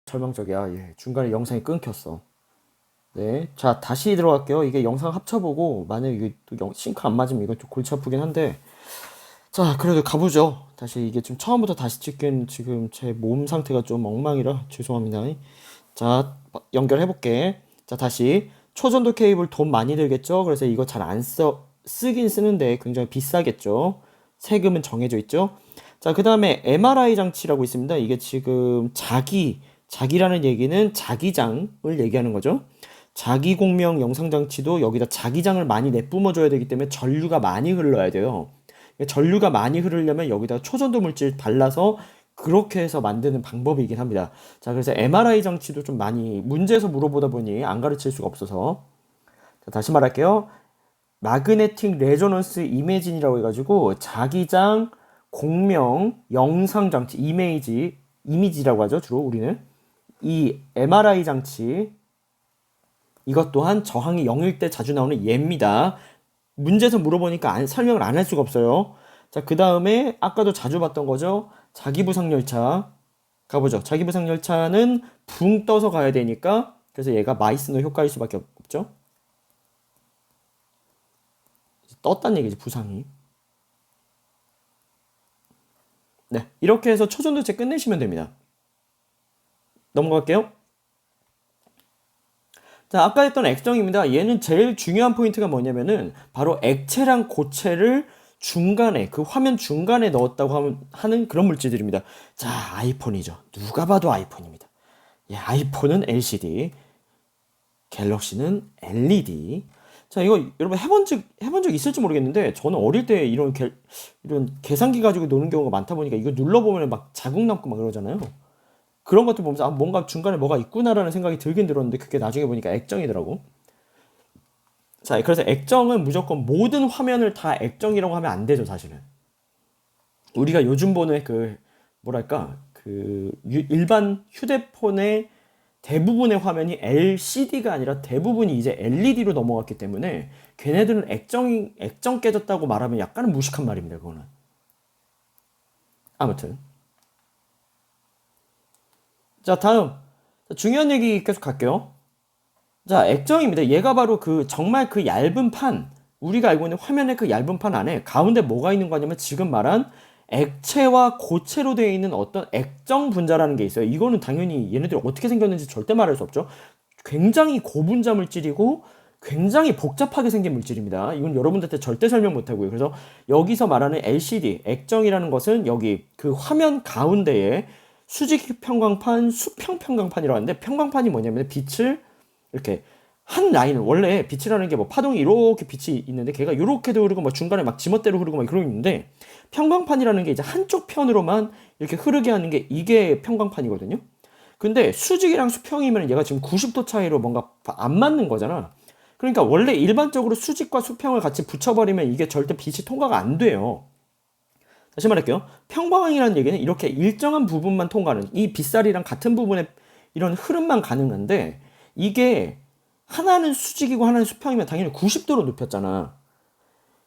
절망적이야. 예, 중간에 영상이 끊겼어. 네, 자 다시 들어갈게요. 이게 영상 합쳐보고 만약에 이게 또 싱크 안 맞으면 이건 좀 골치 아프긴 한데, 자 그래도 가보죠. 다시 이게 좀 처음부터 다시 찍긴 지금 제 몸 상태가 좀 엉망이라 죄송합니다. 자 연결해볼게. 자 다시 초전도 케이블 돈 많이 들겠죠. 그래서 이거 잘 안 쓰긴 쓰는데 굉장히 비싸겠죠. 세금은 정해져 있죠. 자, 그 다음에 MRI 장치라고 있습니다. 이게 지금 자기라는 얘기는 자기장을 얘기하는 거죠. 자기 공명 영상 장치도 여기다 자기장을 많이 내뿜어줘야 되기 때문에 전류가 많이 흘러야 돼요. 전류가 많이 흐르려면 여기다 초전도 물질 발라서 그렇게 해서 만드는 방법이긴 합니다. 자, 그래서 MRI 장치도 좀 많이 문제에서 물어보다 보니 안 가르칠 수가 없어서. 자, 다시 말할게요. 마그네틱 레조넌스 이미징이라고 해가지고 자기장, 공명, 영상 장치, 이미지라고 하죠. 주로 우리는 이 MRI 장치, 이것 또한 저항이 0일 때 자주 나오는 예입니다. 문제에서 물어보니까 설명을 안 할 수가 없어요. 자, 그 다음에 아까도 자주 봤던 거죠. 자기부상열차 가보죠. 자기부상열차는 붕 떠서 가야 되니까, 그래서 얘가 마이스너 효과일 수밖에 없죠. 떴단 얘기지, 부상이. 네, 이렇게 해서 초전도체 끝내시면 됩니다. 넘어갈게요. 자, 아까 했던 액정입니다. 얘는 제일 중요한 포인트가 뭐냐면은 바로 액체랑 고체를 중간에, 그 화면 중간에 넣었다고 하는 그런 물질들입니다. 자, 아이폰이죠. 누가 봐도 아이폰입니다. 예, 아이폰은 LCD, 갤럭시는 LED. 자, 이거 여러분 해본 적 있을지 모르겠는데, 저는 어릴 때 이런 계산기 가지고 노는 경우가 많다 보니까 이거 눌러보면 막 자국 남고 막 그러잖아요. 그런 것들 보면서 뭔가 중간에 뭐가 있구나라는 생각이 들긴 들었는데, 그게 나중에 보니까 액정이더라고. 자, 그래서 액정은 무조건 모든 화면을 다 액정이라고 하면 안 되죠, 사실은. 우리가 요즘 보는 뭐랄까, 일반 휴대폰의 대부분의 화면이 LCD가 아니라 대부분이 이제 LED로 넘어갔기 때문에 걔네들은 액정 깨졌다고 말하면 약간은 무식한 말입니다, 그거는. 아무튼. 자, 다음. 중요한 얘기 계속 갈게요. 자, 액정입니다. 얘가 바로 정말 얇은 판, 우리가 알고 있는 화면의 그 얇은 판 안에 가운데 뭐가 있는 거냐면 지금 말한 액체와 고체로 되어 있는 어떤 액정 분자라는 게 있어요. 이거는 당연히 얘네들이 어떻게 생겼는지 절대 말할 수 없죠. 굉장히 고분자 물질이고 굉장히 복잡하게 생긴 물질입니다. 이건 여러분들한테 절대 설명 못 하고요. 그래서 여기서 말하는 LCD, 액정이라는 것은 여기 그 화면 가운데에 수직 평광판, 수평 평광판이라고 하는데, 평광판이 뭐냐면 빛을 이렇게 한 라인을, 원래 빛이라는 게 뭐 파동이 이렇게 빛이 있는데 걔가 이렇게도 흐르고 뭐 중간에 막 지멋대로 흐르고 막 그러고 있는데, 평광판이라는 게 이제 한쪽 편으로만 이렇게 흐르게 하는 게 이게 평광판이거든요. 근데 수직이랑 수평이면 얘가 지금 90도 차이로 뭔가 안 맞는 거잖아. 그러니까 원래 일반적으로 수직과 수평을 같이 붙여버리면 이게 절대 빛이 통과가 안 돼요. 다시 말할게요. 평광이라는 얘기는 이렇게 일정한 부분만 통과하는, 이 빗살이랑 같은 부분에 이런 흐름만 가능한데, 이게 하나는 수직이고 하나는 수평이면 당연히 90도로 눕혔잖아.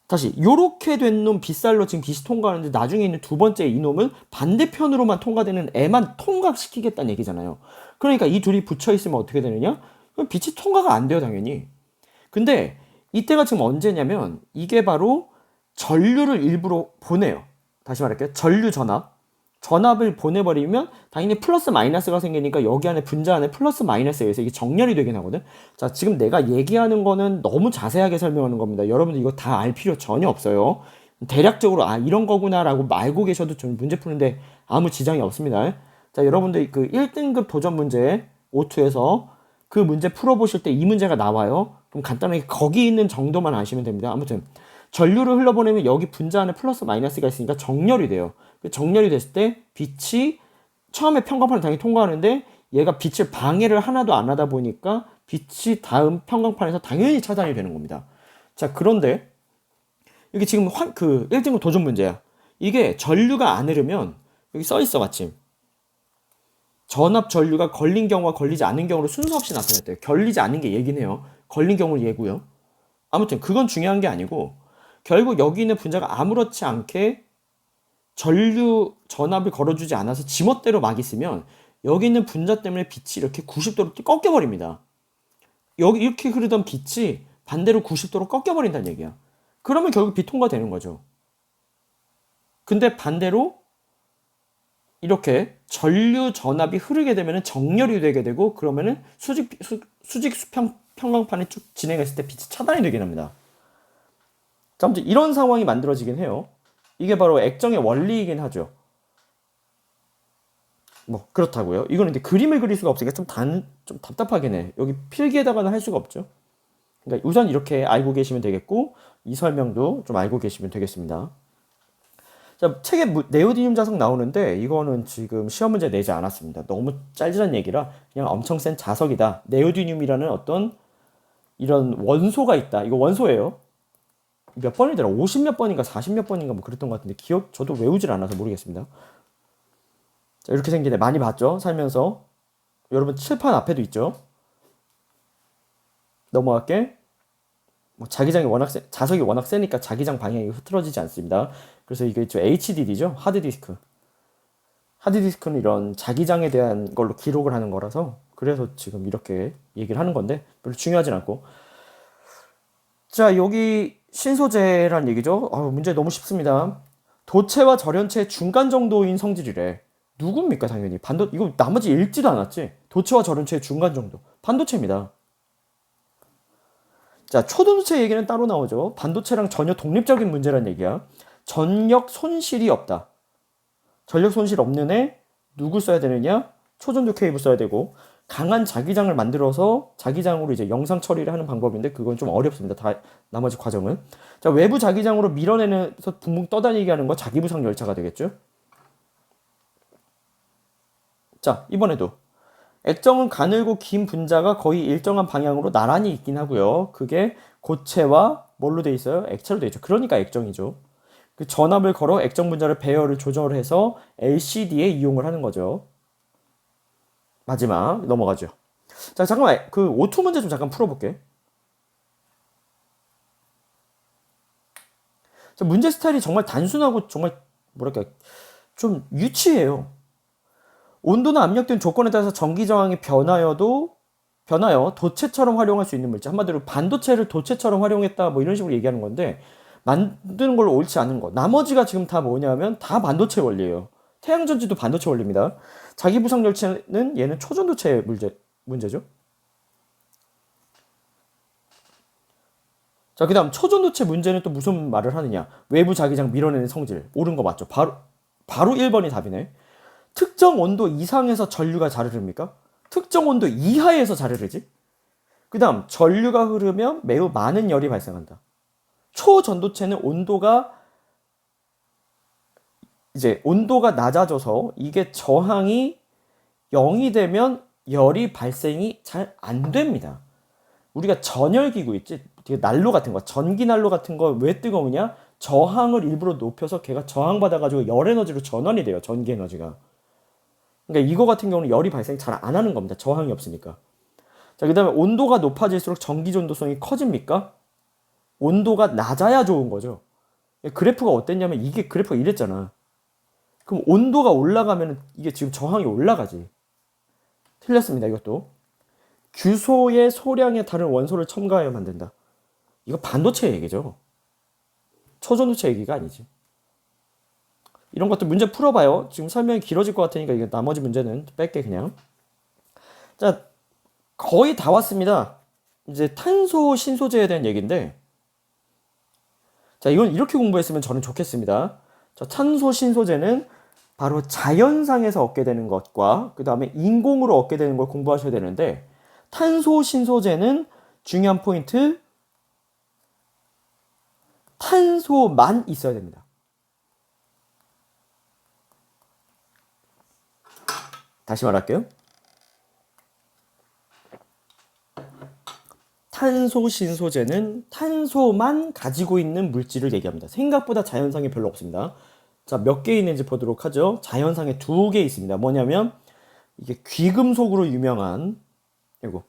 다시 요렇게 된 놈 빗살로 지금 빛이 통과하는데, 나중에 있는 두 번째 이놈은 반대편으로만 통과되는 애만 통과시키겠다는 얘기잖아요. 그러니까 이 둘이 붙여 있으면 어떻게 되느냐? 그럼 빛이 통과가 안 돼요, 당연히. 근데 이때가 지금 언제냐면 이게 바로 전류를 일부러 보내요. 다시 말할게요. 전압을 보내버리면 당연히 플러스 마이너스가 생기니까 여기 안에 분자 안에 플러스 마이너스에 의해서 이게 정렬이 되긴 하거든. 자, 지금 내가 얘기하는 거는 너무 자세하게 설명하는 겁니다. 여러분들 이거 다 알 필요 전혀 없어요. 대략적으로 이런 거구나라고 알고 계셔도 좀 문제 푸는데 아무 지장이 없습니다. 자, 여러분들 1등급 도전 문제 O2에서 그 문제 풀어보실 때 이 문제가 나와요. 그럼 간단하게 거기 있는 정도만 아시면 됩니다. 아무튼 전류를 흘러보내면 여기 분자 안에 플러스 마이너스가 있으니까 정렬이 돼요. 정렬이 됐을 때 빛이 처음에 평광판을 당연히 통과하는데, 얘가 빛을 방해를 하나도 안 하다 보니까 빛이 다음 평광판에서 당연히 차단이 되는 겁니다. 자, 그런데 여기 지금 1등급 도전 문제야. 이게 전류가 안 흐르면 여기 써 있어, 마침. 전압 전류가 걸린 경우와 걸리지 않는 경우로 순서 없이 나타났대요. 걸리지 않는 게 얘기네요. 걸린 경우를 얘고요. 아무튼 그건 중요한 게 아니고, 결국 여기 있는 분자가 아무렇지 않게 전압을 걸어주지 않아서 지멋대로 막 있으면 여기 있는 분자 때문에 빛이 이렇게 90도로 꺾여버립니다. 여기 이렇게 흐르던 빛이 반대로 90도로 꺾여버린다는 얘기야. 그러면 결국 빛 통과되는 거죠. 근데 반대로 이렇게 전류 전압이 흐르게 되면 정렬이 되게 되고, 그러면은 수직 수평 평광판이 쭉 진행했을 때 빛이 차단이 되긴 합니다. 자, 아무튼 이런 상황이 만들어지긴 해요. 이게 바로 액정의 원리이긴 하죠. 뭐 그렇다고요. 이거는 이제 그림을 그릴 수가 없으니까 좀 답답하긴 해. 여기 필기에다가는 할 수가 없죠. 그러니까 우선 이렇게 알고 계시면 되겠고, 이 설명도 좀 알고 계시면 되겠습니다. 자, 책에 네오디듐 자석 나오는데 이거는 지금 시험 문제 내지 않았습니다. 너무 짤짤한 얘기라 그냥 엄청 센 자석이다. 네오디듐이라는 어떤 이런 원소가 있다. 이거 원소예요. 몇 번이더라? 50 몇 번인가 40 몇 번인가 뭐 그랬던 것 같은데 저도 외우질 않아서 모르겠습니다. 자, 이렇게 생긴 애 많이 봤죠? 살면서. 여러분 칠판 앞에도 있죠? 넘어갈게. 뭐 자석이 워낙 세니까 자기장 방향이 흐트러지지 않습니다. 그래서 이게 있죠. HDD죠. 하드디스크. 하드디스크는 이런 자기장에 대한 걸로 기록을 하는 거라서, 그래서 지금 이렇게 얘기를 하는 건데 별로 중요하진 않고. 자, 여기 신소재란 얘기죠. 문제 너무 쉽습니다. 도체와 절연체의 중간 정도인 성질이래. 누굽니까? 당연히 이거 나머지 읽지도 않았지. 도체와 절연체의 중간 정도, 반도체입니다. 자, 초전도체 얘기는 따로 나오죠. 반도체랑 전혀 독립적인 문제란 얘기야. 전력 손실이 없다. 전력 손실 없는 애 누구 써야 되느냐? 초전도 케이블 써야 되고, 강한 자기장을 만들어서 자기장으로 이제 영상 처리를 하는 방법인데 그건 좀 어렵습니다. 나머지 과정은. 자, 외부 자기장으로 밀어내서 붕붕 떠다니게 하는 거 자기부상 열차가 되겠죠. 자, 이번에도 액정은 가늘고 긴 분자가 거의 일정한 방향으로 나란히 있긴 하고요. 그게 고체와 뭘로 돼 있어요? 액체로 돼 있죠. 그러니까 액정이죠. 그 전압을 걸어 액정 분자를 배열을 조절해서 LCD에 이용을 하는 거죠. 마지막 넘어가죠. 자, 잠깐만, 그 O2 문제 좀 잠깐 풀어볼게. 자, 문제 스타일이 정말 단순하고 정말 뭐랄까 좀 유치해요. 온도나 압력 등 조건에 따라서 전기 저항이 변하여 도체처럼 활용할 수 있는 물질. 한마디로 반도체를 도체처럼 활용했다 뭐 이런 식으로 얘기하는 건데, 만드는 걸로 옳지 않은 거. 나머지가 지금 다 뭐냐면 다 반도체 원리예요. 태양전지도 반도체 원리입니다. 자기부상 열체는 얘는 초전도체 문제죠. 자, 그 다음 초전도체 문제는 또 무슨 말을 하느냐. 외부 자기장 밀어내는 성질. 옳은 거 맞죠? 바로 1번이 답이네. 특정 온도 이상에서 전류가 잘 흐릅니까? 특정 온도 이하에서 잘 흐르지? 그 다음 전류가 흐르면 매우 많은 열이 발생한다. 초전도체는 온도가 낮아져서 이게 저항이 0이 되면 열이 발생이 잘 안 됩니다. 우리가 전열기구 있지? 되게 난로 같은 거, 전기 난로 같은 거 왜 뜨거우냐? 저항을 일부러 높여서 걔가 저항받아가지고 열 에너지로 전환이 돼요. 전기 에너지가. 그러니까 이거 같은 경우는 열이 발생 잘 안 하는 겁니다. 저항이 없으니까. 자, 그 다음에 온도가 높아질수록 전기 전도성이 커집니까? 온도가 낮아야 좋은 거죠. 그래프가 어땠냐면 이게 그래프가 이랬잖아. 그럼 온도가 올라가면 이게 지금 저항이 올라가지. 틀렸습니다. 이것도. 규소의 소량에 다른 원소를 첨가하여 만든다. 이거 반도체 얘기죠. 초전도체 얘기가 아니지. 이런 것도 문제 풀어봐요. 지금 설명이 길어질 것 같으니까 이게 나머지 문제는 뺄게 그냥. 자, 거의 다 왔습니다. 이제 탄소 신소재에 대한 얘기인데, 자, 이건 이렇게 공부했으면 저는 좋겠습니다. 자, 탄소 신소재는 바로 자연상에서 얻게 되는 것과 그 다음에 인공으로 얻게 되는 걸 공부하셔야 되는데, 탄소 신소재는 중요한 포인트, 탄소만 있어야 됩니다. 다시 말할게요. 탄소 신소재는 탄소만 가지고 있는 물질을 얘기합니다. 생각보다 자연상에 별로 없습니다. 자, 몇 개 있는지 보도록 하죠. 자연상에 2개 있습니다. 뭐냐면 이게 귀금속으로 유명한, 이거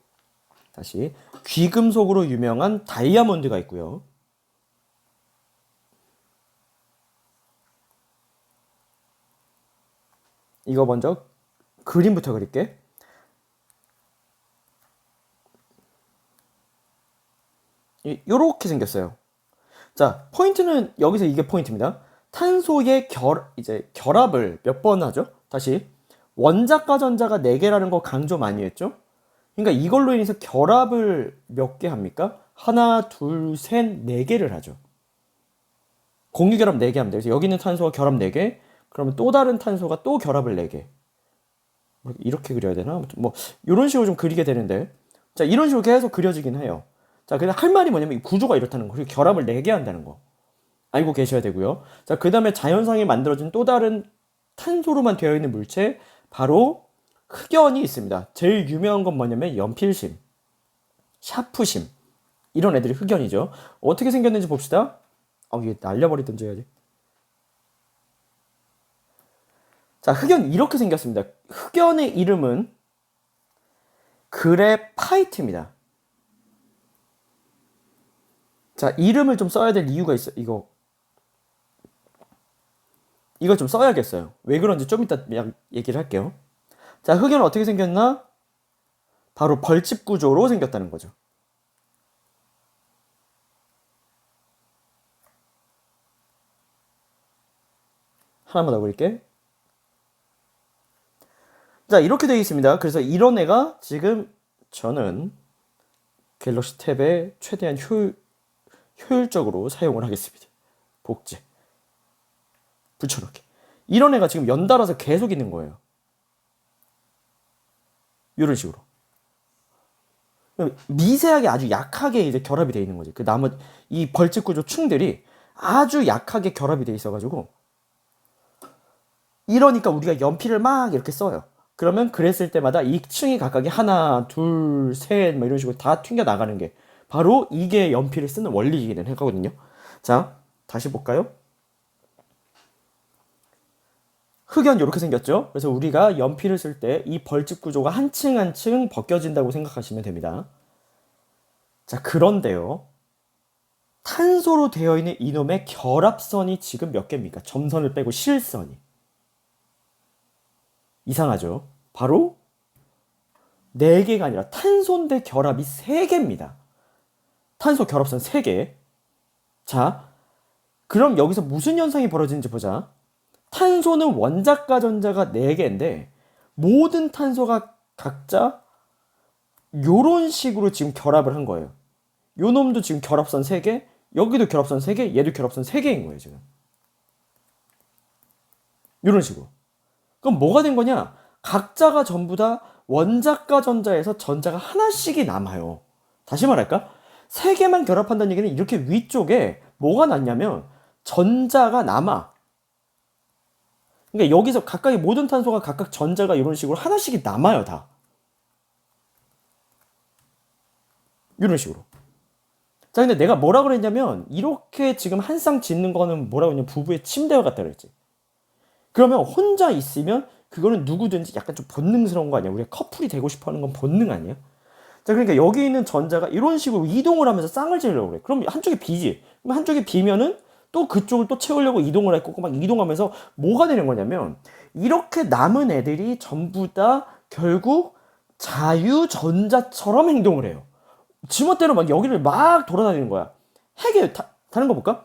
다시 귀금속으로 유명한 다이아몬드가 있고요. 이거 먼저 그림부터 그릴게. 요렇게 생겼어요. 자, 포인트는 여기서 이게 포인트입니다. 탄소의 이제 결합을 몇 번 하죠? 다시. 원자과 전자가 4개라는 거 강조 많이 했죠? 그러니까 이걸로 인해서 결합을 몇 개 합니까? 하나, 둘, 셋, 4개를 하죠. 공유결합 4개 하면 돼요. 그래서 여기 있는 탄소가 결합 4개, 그러면 또 다른 탄소가 또 결합을 4개. 이렇게 그려야 되나? 아무튼 뭐 이런 식으로 좀 그리게 되는데, 자, 이런 식으로 계속 그려지긴 해요. 자, 근데 할 말이 뭐냐면 이 구조가 이렇다는 거, 그리고 결합을 4개 한다는 거 알고 계셔야 되고요. 자, 그 다음에 자연상에 만들어진 또 다른 탄소로만 되어 있는 물체, 바로 흑연이 있습니다. 제일 유명한 건 뭐냐면 연필심, 샤프심, 이런 애들이 흑연이죠. 어떻게 생겼는지 봅시다. 이게 날려버리던지 해야지. 자, 흑연 이렇게 생겼습니다. 흑연의 이름은 그래파이트입니다. 자, 이름을 좀 써야 될 이유가 있어. 이거 좀 써야겠어요. 왜 그런지 좀 이따 얘기를 할게요. 자, 흑연은 어떻게 생겼나? 바로 벌집 구조로 생겼다는 거죠. 하나만 더 그릴게. 자, 이렇게 되어 있습니다. 그래서 이런 애가 지금 저는 갤럭시 탭에 최대한 효율적으로 사용을 하겠습니다. 복제. 붙여넣기. 이런 애가 지금 연달아서 계속 있는 거예요. 이런 식으로. 미세하게 아주 약하게 이제 결합이 되어 있는 거지. 그 나머지 이 벌집 구조 충들이 아주 약하게 결합이 되어 있어가지고, 이러니까 우리가 연필을 막 이렇게 써요. 그러면 그랬을 때마다 이 층이 각각이 하나, 둘, 셋, 뭐 이런 식으로 다 튕겨 나가는 게 바로 이게 연필을 쓰는 원리이기는 하거든요. 자, 다시 볼까요? 흑연 이렇게 생겼죠? 그래서 우리가 연필을 쓸 때 이 벌집 구조가 한 층 한 층 벗겨진다고 생각하시면 됩니다. 자, 그런데요. 탄소로 되어 있는 이놈의 결합선이 지금 몇 개입니까? 점선을 빼고 실선이. 이상하죠? 바로 4개가 아니라 탄소인데 결합이 3개입니다. 탄소 결합선 3개. 자, 그럼 여기서 무슨 현상이 벌어지는지 보자. 탄소는 원자과 전자가 4개인데 모든 탄소가 각자 요런 식으로 지금 결합을 한 거예요. 요 놈도 지금 결합선 3개, 여기도 결합선 3개, 얘도 결합선 3개인 거예요, 지금. 요런 식으로. 그럼 뭐가 된 거냐? 각자가 전부 다 원자과 전자에서 전자가 하나씩이 남아요. 다시 말할까? 3개만 결합한다는 얘기는 이렇게 위쪽에 뭐가 남냐면 전자가 남아. 그러니까 여기서 각각의 모든 탄소가 각각 전자가 이런 식으로 하나씩이 남아요, 다. 이런 식으로. 자, 근데 내가 뭐라 그랬냐면 이렇게 지금 한 쌍 짓는 거는 뭐라고 했냐면 부부의 침대와 같다 그랬지. 그러면 혼자 있으면 그거는 누구든지 약간 좀 본능스러운 거 아니야? 우리가 커플이 되고 싶어 하는 건 본능 아니야? 자, 그러니까 여기 있는 전자가 이런 식으로 이동을 하면서 쌍을 지으려고 그래. 그럼 한쪽이 비지. 그럼 한쪽이 비면은 또 그쪽을 또 채우려고 이동을 할 거고 막 이동하면서 뭐가 되는 거냐면 이렇게 남은 애들이 전부 다 결국 자유전자처럼 행동을 해요. 지멋대로 막 여기를 막 돌아다니는 거야. 핵에 다른 거 볼까?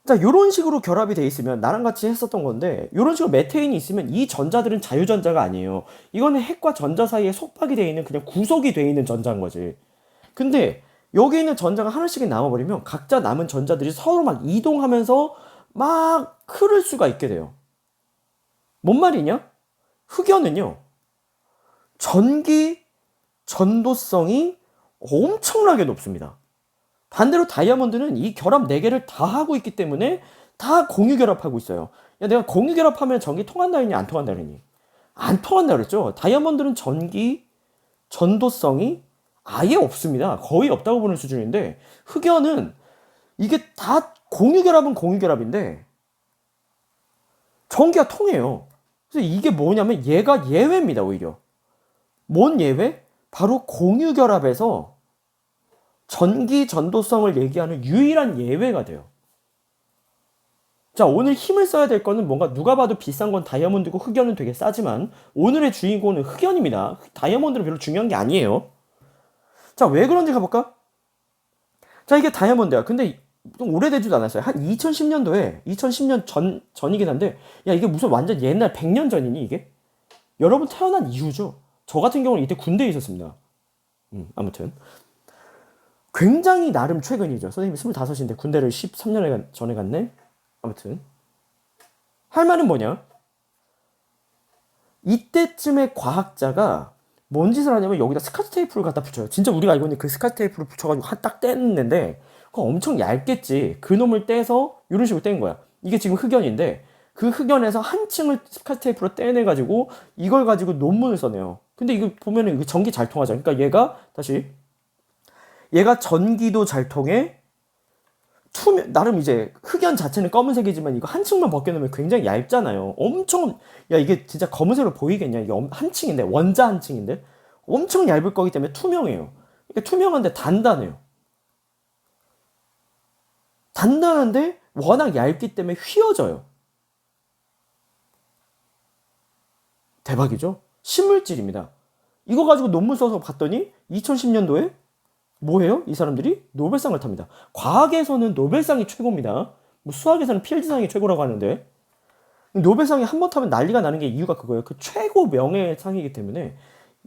자, 요런 식으로 결합이 돼 있으면 나랑 같이 했었던 건데 요런 식으로 메테인이 있으면 이 전자들은 자유전자가 아니에요. 이거는 핵과 전자 사이에 속박이 돼 있는 그냥 구속이 돼 있는 전자인 거지. 근데 여기 있는 전자가 하나씩이 남아버리면 각자 남은 전자들이 서로 막 이동하면서 막 흐를 수가 있게 돼요. 뭔 말이냐? 흑연은요, 전기 전도성이 엄청나게 높습니다. 반대로 다이아몬드는 이 결합 4개를 다 하고 있기 때문에 다 공유 결합하고 있어요. 야, 내가 공유 결합하면 전기 통한다 했니? 안 통한다 했니? 안 통한다 그랬죠. 다이아몬드는 전기 전도성이 아예 없습니다. 거의 없다고 보는 수준인데 흑연은 이게 다 공유 결합은 공유 결합인데 전기가 통해요. 그래서 이게 뭐냐면 얘가 예외입니다, 오히려. 뭔 예외? 바로 공유 결합에서 전기 전도성을 얘기하는 유일한 예외가 돼요. 자, 오늘 힘을 써야 될 거는 뭔가 누가 봐도 비싼 건 다이아몬드고 흑연은 되게 싸지만 오늘의 주인공은 흑연입니다. 다이아몬드는 별로 중요한 게 아니에요. 자, 왜 그런지 가볼까? 자, 이게 다이아몬드야. 근데 좀 오래되지도 않았어요. 한 2010년도에, 2010년 전이긴 한데, 야, 이게 무슨 완전 옛날 100년 전이니, 이게? 여러분 태어난 이후죠. 저 같은 경우는 이때 군대에 있었습니다. 아무튼. 굉장히 나름 최근이죠. 선생님이 25인데 군대를 13년 전에 갔네? 아무튼. 할 말은 뭐냐? 이때쯤에 과학자가 뭔 짓을 하냐면 여기다 스카치 테이프를 갖다 붙여요. 진짜 우리가 알고 있는 그 스카치 테이프를 붙여가지고 딱 떼는데 그거 엄청 얇겠지. 그 놈을 떼서 이런 식으로 뗀 거야. 이게 지금 흑연인데 그 흑연에서 한 층을 스카치 테이프로 떼내가지고 이걸 가지고 논문을 써내요. 근데 이거 보면은 이거 전기 잘 통하죠. 그러니까 얘가 전기도 잘 통해 나름 이제 흑연 자체는 검은색이지만 이거 한 층만 벗겨놓으면 굉장히 얇잖아요. 엄청, 야, 이게 진짜 검은색으로 보이겠냐? 이게 한 층인데, 원자 한 층인데, 엄청 얇을 거기 때문에 투명해요. 그러니까 투명한데 단단해요. 단단한데 워낙 얇기 때문에 휘어져요. 대박이죠? 신물질입니다. 이거 가지고 논문 써서 봤더니 2010년도에 뭐예요? 이 사람들이 노벨상을 탑니다. 과학에서는 노벨상이 최고입니다. 뭐 수학에서는 필드상이 최고라고 하는데 노벨상이 한 번 타면 난리가 나는 게 이유가 그거예요. 그 최고 명예상이기 때문에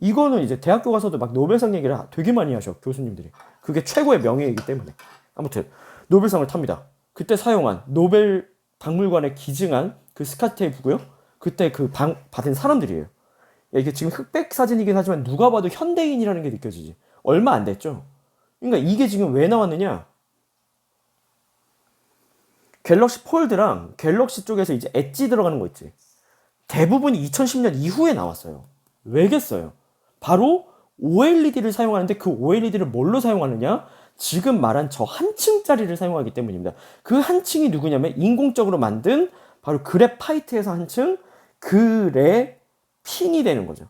이거는 이제 대학교 가서도 막 노벨상 얘기를 되게 많이 하셔 교수님들이. 그게 최고의 명예이기 때문에. 아무튼 노벨상을 탑니다. 그때 사용한 노벨 박물관에 기증한 그 스카테이프고요. 그때 그 받은 사람들이에요. 야, 이게 지금 흑백 사진이긴 하지만 누가 봐도 현대인이라는 게 느껴지지. 얼마 안 됐죠. 그러니까 이게 지금 왜 나왔느냐? 갤럭시 폴드랑 갤럭시 쪽에서 이제 엣지 들어가는 거 있지. 대부분이 2010년 이후에 나왔어요. 왜겠어요? 바로 OLED를 사용하는데 그 OLED를 뭘로 사용하느냐? 지금 말한 저 한 층짜리를 사용하기 때문입니다. 그 한 층이 누구냐면 인공적으로 만든 바로 그래파이트에서 한 층, 그래핀이 되는 거죠.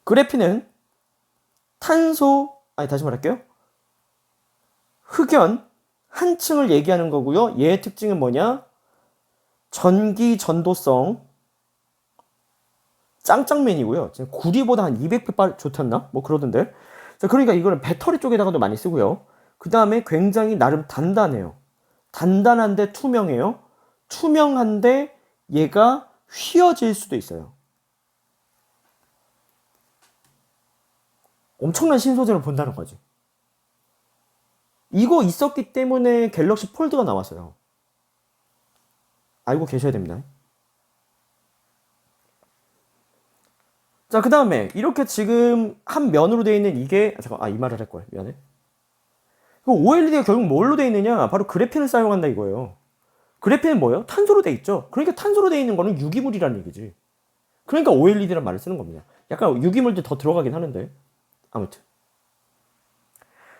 그래핀은 다시 말할게요. 흑연 한 층을 얘기하는 거고요. 얘의 특징은 뭐냐? 전기 전도성 짱짱맨이고요. 구리보다 한 200배 좋댔나? 뭐 그러던데. 자, 그러니까 이거는 배터리 쪽에다가도 많이 쓰고요. 그 다음에 굉장히 나름 단단해요. 단단한데 투명해요. 투명한데 얘가 휘어질 수도 있어요. 엄청난 신소재를 본다는 거지. 이거 있었기 때문에 갤럭시 폴드가 나왔어요. 알고 계셔야 됩니다. 자, 그 다음에 이렇게 지금 한 면으로 되어 있는 이게 이 말을 할 거야. 미안해. OLED가 결국 뭘로 되어 있느냐? 바로 그래핀을 사용한다 이거예요. 그래핀은 뭐예요? 탄소로 되어 있죠. 그러니까 탄소로 되어 있는 거는 유기물이라는 얘기지. 그러니까 OLED란 말을 쓰는 겁니다. 약간 유기물도 더 들어가긴 하는데 아무튼.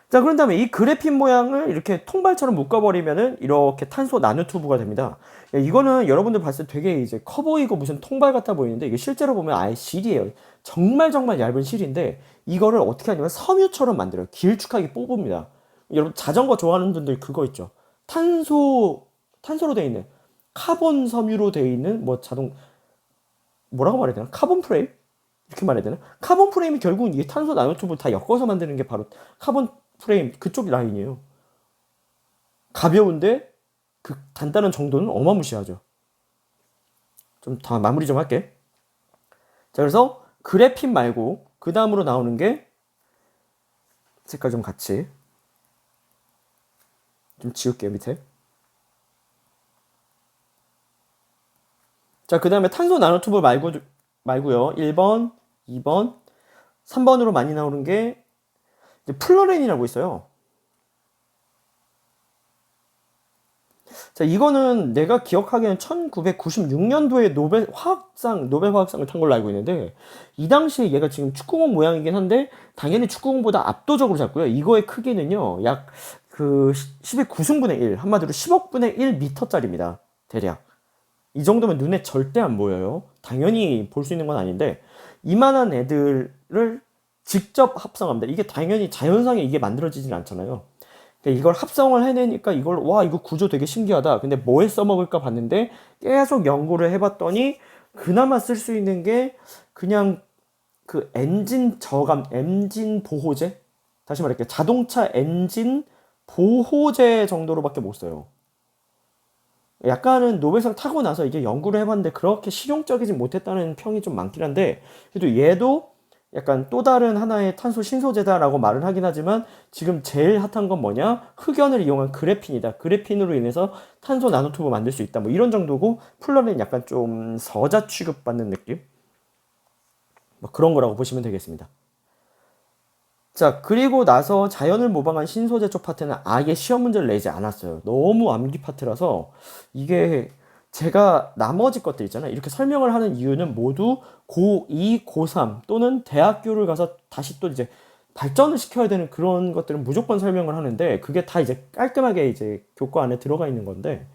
자, 그런 다음에 이 그래핀 모양을 이렇게 통발처럼 묶어버리면은 이렇게 탄소 나노튜브가 됩니다. 야, 이거는 여러분들 봤을 때 되게 이제 커 보이고 무슨 통발 같아 보이는데 이게 실제로 보면 아예 실이에요. 정말 얇은 실인데 이거를 어떻게 하냐면 섬유처럼 만들어요. 길쭉하게 뽑습니다. 여러분 자전거 좋아하는 분들 그거 있죠. 탄소로 되어 있는 카본 섬유로 되어 있는 뭐라고 말해야 되나? 카본 프레임? 이렇게 말해야 되나? 카본 프레임이 결국은 이게 탄소 나노튜브를 다 엮어서 만드는 게 바로 카본 프레임 그쪽 라인이에요. 가벼운데 그 단단한 정도는 어마무시하죠. 좀 다 마무리 좀 할게. 자, 그래서 그래핀 말고 그 다음으로 나오는 게 색깔 좀 같이 좀 지울게요 밑에. 자, 그 다음에 탄소 나노튜브 말고요. 1번, 2번, 3번으로 많이 나오는 게 플러렌이라고 있어요. 자, 이거는 내가 기억하기에는 1996년도에 노벨 화학상을 탄 걸로 알고 있는데 이 당시에 얘가 지금 축구공 모양이긴 한데 당연히 축구공보다 압도적으로 작고요. 이거의 크기는요. 약 그 10의 9승분의 1, 한마디로 10억분의 1m짜리입니다. 대략. 이 정도면 눈에 절대 안 보여요. 당연히 볼 수 있는 건 아닌데 이만한 애들을 직접 합성합니다. 이게 당연히 자연상에 이게 만들어지진 않잖아요. 그러니까 이걸 합성을 해내니까 이걸 와 이거 구조 되게 신기하다. 근데 뭐에 써먹을까 봤는데 계속 연구를 해봤더니 그나마 쓸 수 있는 게 그냥 그 엔진 저감, 엔진 보호제? 다시 말할게요. 자동차 엔진 보호제 정도로밖에 못 써요. 약간은 노벨상 타고 나서 이게 연구를 해봤는데 그렇게 실용적이지 못했다는 평이 좀 많긴 한데 그래도 얘도 약간 또 다른 하나의 탄소 신소재다라고 말을 하긴 하지만 지금 제일 핫한 건 뭐냐? 흑연을 이용한 그래핀이다. 그래핀으로 인해서 탄소 나노튜브 만들 수 있다. 뭐 이런 정도고 플러는 약간 좀 서자 취급받는 느낌? 뭐 그런 거라고 보시면 되겠습니다. 자, 그리고 나서 자연을 모방한 신소재 쪽 파트는 아예 시험 문제를 내지 않았어요. 너무 암기 파트라서 이게 제가 나머지 것들 있잖아요. 이렇게 설명을 하는 이유는 모두 고2, 고3 또는 대학교를 가서 다시 또 이제 발전을 시켜야 되는 그런 것들은 무조건 설명을 하는데 그게 다 이제 깔끔하게 이제 교과 안에 들어가 있는 건데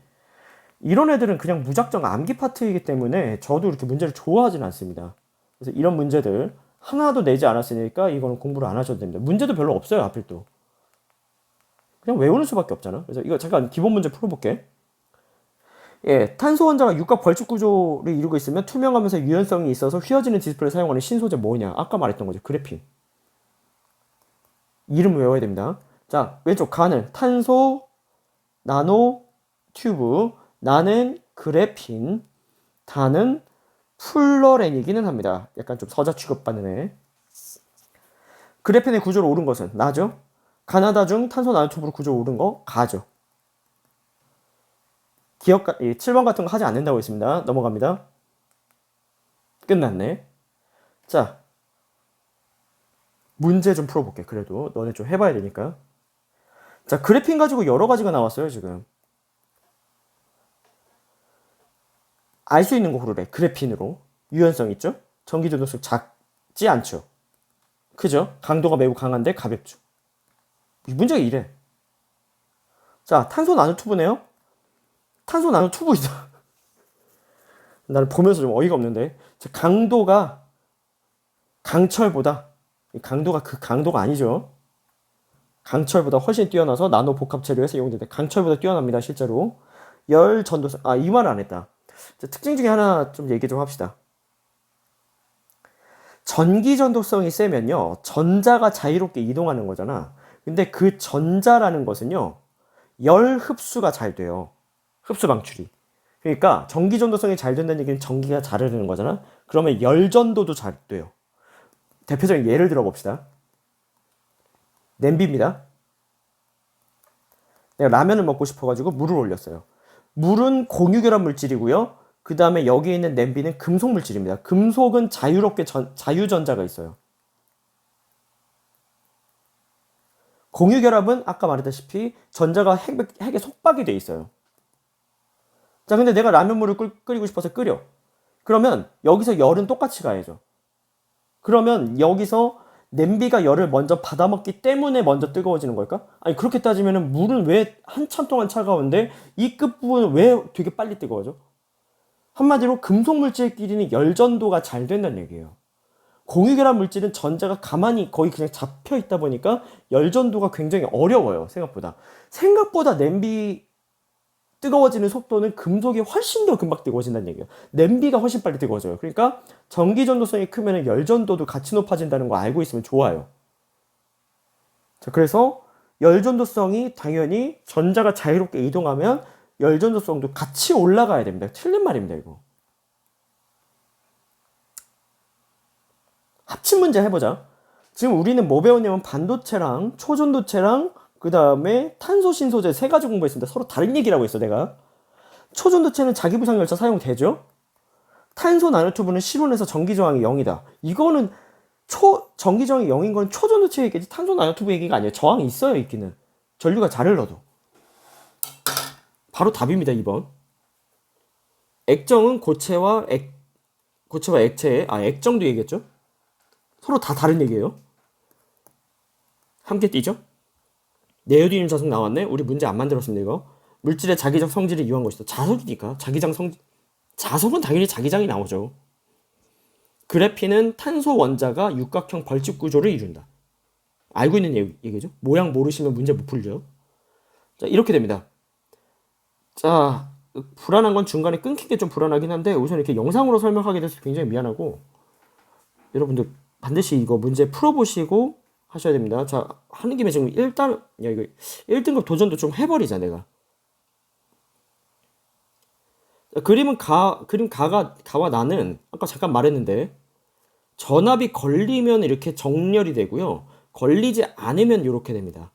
이런 애들은 그냥 무작정 암기 파트이기 때문에 저도 이렇게 문제를 좋아하진 않습니다. 그래서 이런 문제들 하나도 내지 않았으니까 이거는 공부를 안 하셔도 됩니다. 문제도 별로 없어요, 하필 또. 그냥 외우는 수밖에 없잖아. 그래서 이거 잠깐 기본 문제 풀어볼게. 예, 탄소 원자가 육각 벌집 구조를 이루고 있으면 투명하면서 유연성이 있어서 휘어지는 디스플레이를 사용하는 신소재 뭐냐? 아까 말했던 거죠. 그래핀. 이름 외워야 됩니다. 자, 왼쪽 가는 탄소 나노 튜브, 나는 그래핀, 다는 플러렌이기는 합니다. 약간 좀 서자 취급받는 애. 그래핀의 구조로 오른 것은 나죠. 가나다 중 탄소 나노튜브로 구조 오른 거 가죠. 기억 7번 같은 거 하지 않는다고 했습니다. 넘어갑니다. 끝났네. 자, 문제 좀 풀어볼게. 그래도 너네 좀 해봐야 되니까. 자, 그래핀 가지고 여러 가지가 나왔어요 지금. 알 수 있는 거 고르래. 그래핀으로 유연성 있죠. 전기 전도성 작지 않죠. 그죠? 강도가 매우 강한데 가볍죠. 이 문제가 이래. 자, 탄소 나노튜브네요. 탄소 나노튜브이다. 나는 보면서 좀 어이가 없는데. 자, 강도가 강철보다 강도가 그 강도가 아니죠. 강철보다 훨씬 뛰어나서 나노 복합 재료에 사용되는데 강철보다 뛰어납니다 실제로. 열 전도성 이 말을 안 했다. 자, 특징 중에 하나 좀 얘기 좀 합시다. 전기 전도성이 세면요 전자가 자유롭게 이동하는 거잖아. 근데 그 전자라는 것은요 열 흡수가 잘 돼요. 흡수 방출이. 그러니까 전기 전도성이 잘 된다는 얘기는 전기가 잘 흐르는 거잖아. 그러면 열 전도도 잘 돼요. 대표적인 예를 들어 봅시다. 냄비입니다. 내가 라면을 먹고 싶어가지고 물을 올렸어요. 물은 공유결합 물질이고요. 그 다음에 여기 있는 냄비는 금속 물질입니다. 금속은 자유롭게 자유전자가 있어요. 공유결합은 아까 말했다시피 전자가 핵에 속박이 돼 있어요. 자, 근데 내가 라면물을 끓이고 싶어서 끓여. 그러면 여기서 열은 똑같이 가야죠. 그러면 여기서 냄비가 열을 먼저 받아먹기 때문에 먼저 뜨거워지는 걸까? 아니 그렇게 따지면 물은 왜 한참 동안 차가운데 이 끝부분은 왜 되게 빨리 뜨거워져? 한마디로 금속 물질끼리는 열전도가 잘 된다는 얘기예요. 공유결합 물질은 전자가 가만히 거의 그냥 잡혀 있다 보니까 열전도가 굉장히 어려워요. 생각보다 냄비 뜨거워지는 속도는 금속이 훨씬 더 금방 뜨거워진다는 얘기예요. 냄비가 훨씬 빨리 뜨거워져요. 그러니까 전기 전도성이 크면 열전도도 같이 높아진다는 거 알고 있으면 좋아요. 자, 그래서 열전도성이 당연히 전자가 자유롭게 이동하면 열전도성도 같이 올라가야 됩니다. 틀린 말입니다, 이거. 합친 문제 해보자. 지금 우리는 뭐 배웠냐면 반도체랑 초전도체랑 그 다음에 탄소 신소재 세 가지 공부했습니다. 서로 다른 얘기라고 했어, 내가. 초전도체는 자기부상 열차 사용되죠? 탄소 나노튜브는 실온에서 전기 저항이 0이다. 이거는 전기 저항이 0인 건 초전도체 얘기지 탄소 나노튜브 얘기가 아니에요. 저항이 있어요, 있기는. 전류가 잘 흘러도. 바로 답입니다, 2번. 액정은 고체와 액체의 액정도 얘기했죠? 서로 다 다른 얘기예요. 함께 띄죠? 네오디듐 자석 나왔네? 우리 문제 안 만들었습니다, 이거. 물질의 자기장 성질을 이용한 것이다. 자석이니까. 자석은 당연히 자기장이 나오죠. 그래핀은 탄소 원자가 육각형 벌집 구조를 이룬다. 알고 있는 얘기죠? 모양 모르시면 문제 못 풀죠. 자, 이렇게 됩니다. 자, 불안한 건 중간에 끊긴 게 좀 불안하긴 한데 우선 이렇게 영상으로 설명하게 돼서 굉장히 미안하고 여러분들 반드시 이거 문제 풀어보시고 하셔야 됩니다. 자, 하는 김에 지금 일단 야 이거 1등급 도전도 좀 해버리자 내가. 자, 그림 가와 나는 아까 잠깐 말했는데 전압이 걸리면 이렇게 정렬이 되고요. 걸리지 않으면 이렇게 됩니다.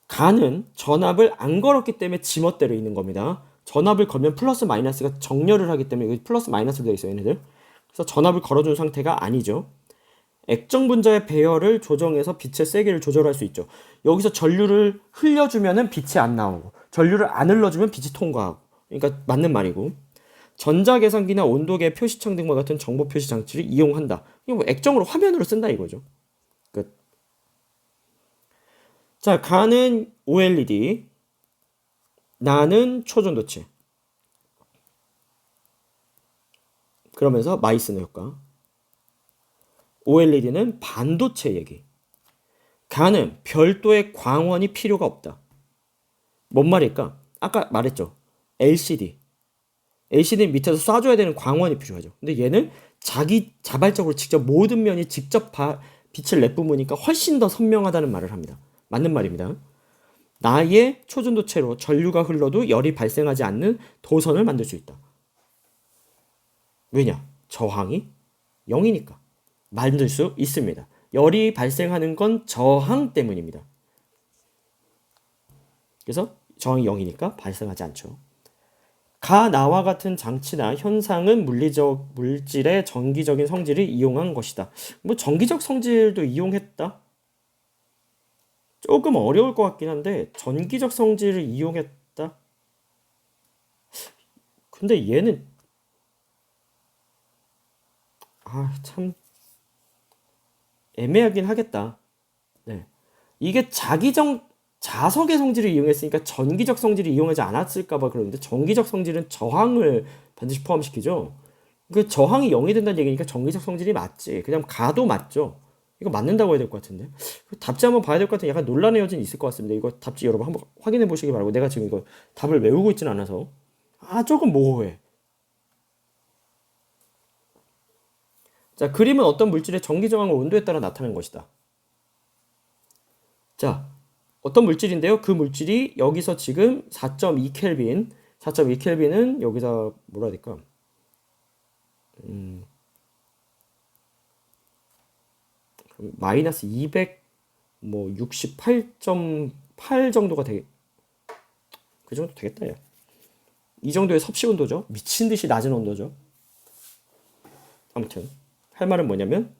가는 전압을 안 걸었기 때문에 지멋대로 있는 겁니다. 전압을 걸면 플러스 마이너스가 정렬을 하기 때문에 여기 플러스 마이너스로 되어 있어요, 얘네들. 그래서 전압을 걸어준 상태가 아니죠. 액정 분자의 배열을 조정해서 빛의 세기를 조절할 수 있죠. 여기서 전류를 흘려주면은 빛이 안 나오고 전류를 안 흘러주면 빛이 통과하고. 그러니까 맞는 말이고. 전자계산기나 온도계 표시창 등과 같은 정보 표시 장치를 이용한다. 이거 뭐 액정으로 화면으로 쓴다 이거죠. 끝. 자, 가는 OLED, 나는 초전도체. 그러면서 마이스너 효과. OLED는 반도체 얘기. 가는 별도의 광원이 필요가 없다. 뭔 말일까? 아까 말했죠. LCD. LCD 밑에서 쏴줘야 되는 광원이 필요하죠. 근데 얘는 자기 자발적으로 직접 모든 면이 직접 빛을 내뿜으니까 훨씬 더 선명하다는 말을 합니다. 맞는 말입니다. 나의 초전도체로 전류가 흘러도 열이 발생하지 않는 도선을 만들 수 있다. 왜냐? 저항이 0이니까 만들 수 있습니다. 열이 발생하는 건 저항 때문입니다. 그래서 저항이 0이니까 발생하지 않죠. 나와 같은 장치나 현상은 물질의 정기적인 성질을 이용한 것이다. 뭐 정기적 성질도 이용했다? 조금 어려울 것 같긴 한데 전기적 성질을 이용했다? 근데 얘는 참 애매하긴 하겠다. 네. 이게 자석의 성질을 이용했으니까 전기적 성질을 이용하지 않았을까봐 그러는데 전기적 성질은 저항을 반드시 포함시키죠. 그 저항이 0이 된다는 얘기니까 전기적 성질이 맞지. 그냥 가도 맞죠. 이거 맞는다고 해야 될 것 같은데. 답지 한번 봐야 될 것 같은데 약간 논란의 여지는 있을 것 같습니다. 이거 답지 여러분 한번 확인해 보시기 바라고. 내가 지금 이거 답을 외우고 있지는 않아서 조금 모호해. 자, 그림은 어떤 물질의 전기 저항을 온도에 따라 나타내는 것이다. 자, 어떤 물질인데요? 그 물질이 여기서 지금 4.2켈빈, 4.2켈빈은 여기다 뭐라 해야 될까? 마이너스 200, 뭐 68.8 정도가 그 정도 되겠다, 야. 이 정도의 섭씨 온도죠. 미친 듯이 낮은 온도죠. 아무튼 할 말은 뭐냐면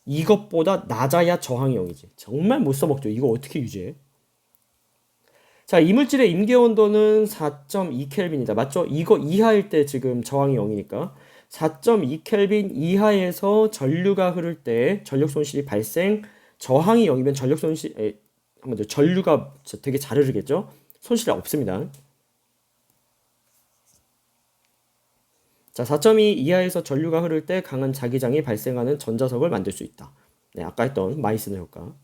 이것보다 낮아야 저항이 0이지. 정말 못 써먹죠. 이거 어떻게 유지해? 자, 이물질의 임계 온도는 4.2켈빈이다. 맞죠? 이거 이하일 때 지금 저항이 0이니까 4.2켈빈 이하에서 전류가 흐를 때 전력 손실이 발생, 저항이 0이면 전력 손실 한번 더 전류가 되게 잘 흐르겠죠? 손실이 없습니다. 자, 4.2 이하에서 전류가 흐를 때 강한 자기장이 발생하는 전자석을 만들 수 있다. 네, 아까 했던 마이스너 효과.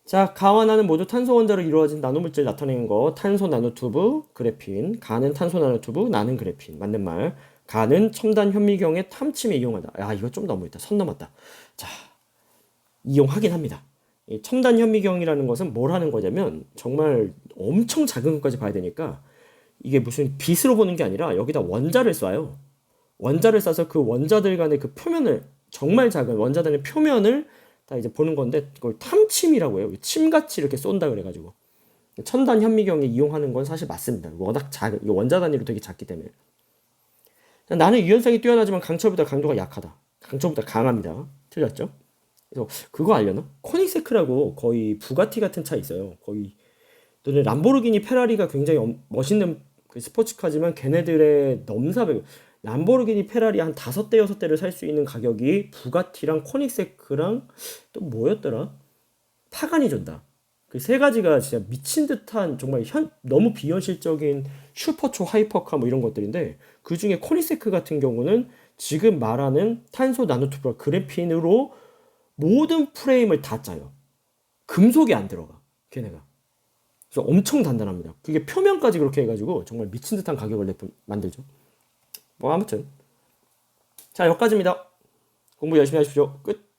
자, 가와 나는 모두 탄소 원자로 이루어진 나노물질 나타내는 거. 탄소 나노튜브, 그래핀. 가는 탄소 나노튜브, 나는 그래핀. 맞는 말. 가는 첨단 현미경의 탐침에 이용하다. 야, 이거 좀 너무했다. 선 넘었다. 자, 이용하긴 합니다. 이 첨단 현미경이라는 것은 뭘 하는 거냐면 정말 엄청 작은 것까지 봐야 되니까 이게 무슨 빛으로 보는 게 아니라 여기다 원자를 쏴요. 원자를 쏴서 그 원자들 간의 그 표면을 정말 작은 원자들의 표면을 다 이제 보는 건데 그걸 탐침이라고 해요. 침같이 이렇게 쏜다 그래가지고 첨단 현미경에 이용하는 건 사실 맞습니다. 워낙 작은 원자 단위로 되게 작기 때문에. 나는 유연성이 뛰어나지만 강철보다 강도가 약하다. 강철보다 강합니다. 틀렸죠? 그래서 그거 알려나? 코닉세크라고 거의 부가티 같은 차 있어요. 거의 너네 람보르기니 페라리가 굉장히 멋있는 그 스포츠카지만 걔네들의 넘사벽 람보르기니 페라리 한 5대 6대를 살 수 있는 가격이 부가티랑 코닉세크랑 또 뭐였더라? 파가니 존다. 그 세 가지가 진짜 미친 듯한 정말 너무 비현실적인 슈퍼초 하이퍼카 뭐 이런 것들인데 그 중에 코닉세크 같은 경우는 지금 말하는 탄소 나노튜브와 그래핀으로 모든 프레임을 다 짜요. 금속이 안 들어가. 걔네가. 그래서 엄청 단단합니다. 그게 표면까지 그렇게 해가지고 정말 미친 듯한 가격을 만들죠. 뭐 아무튼 자 여기까지입니다. 공부 열심히 하십시오. 끝.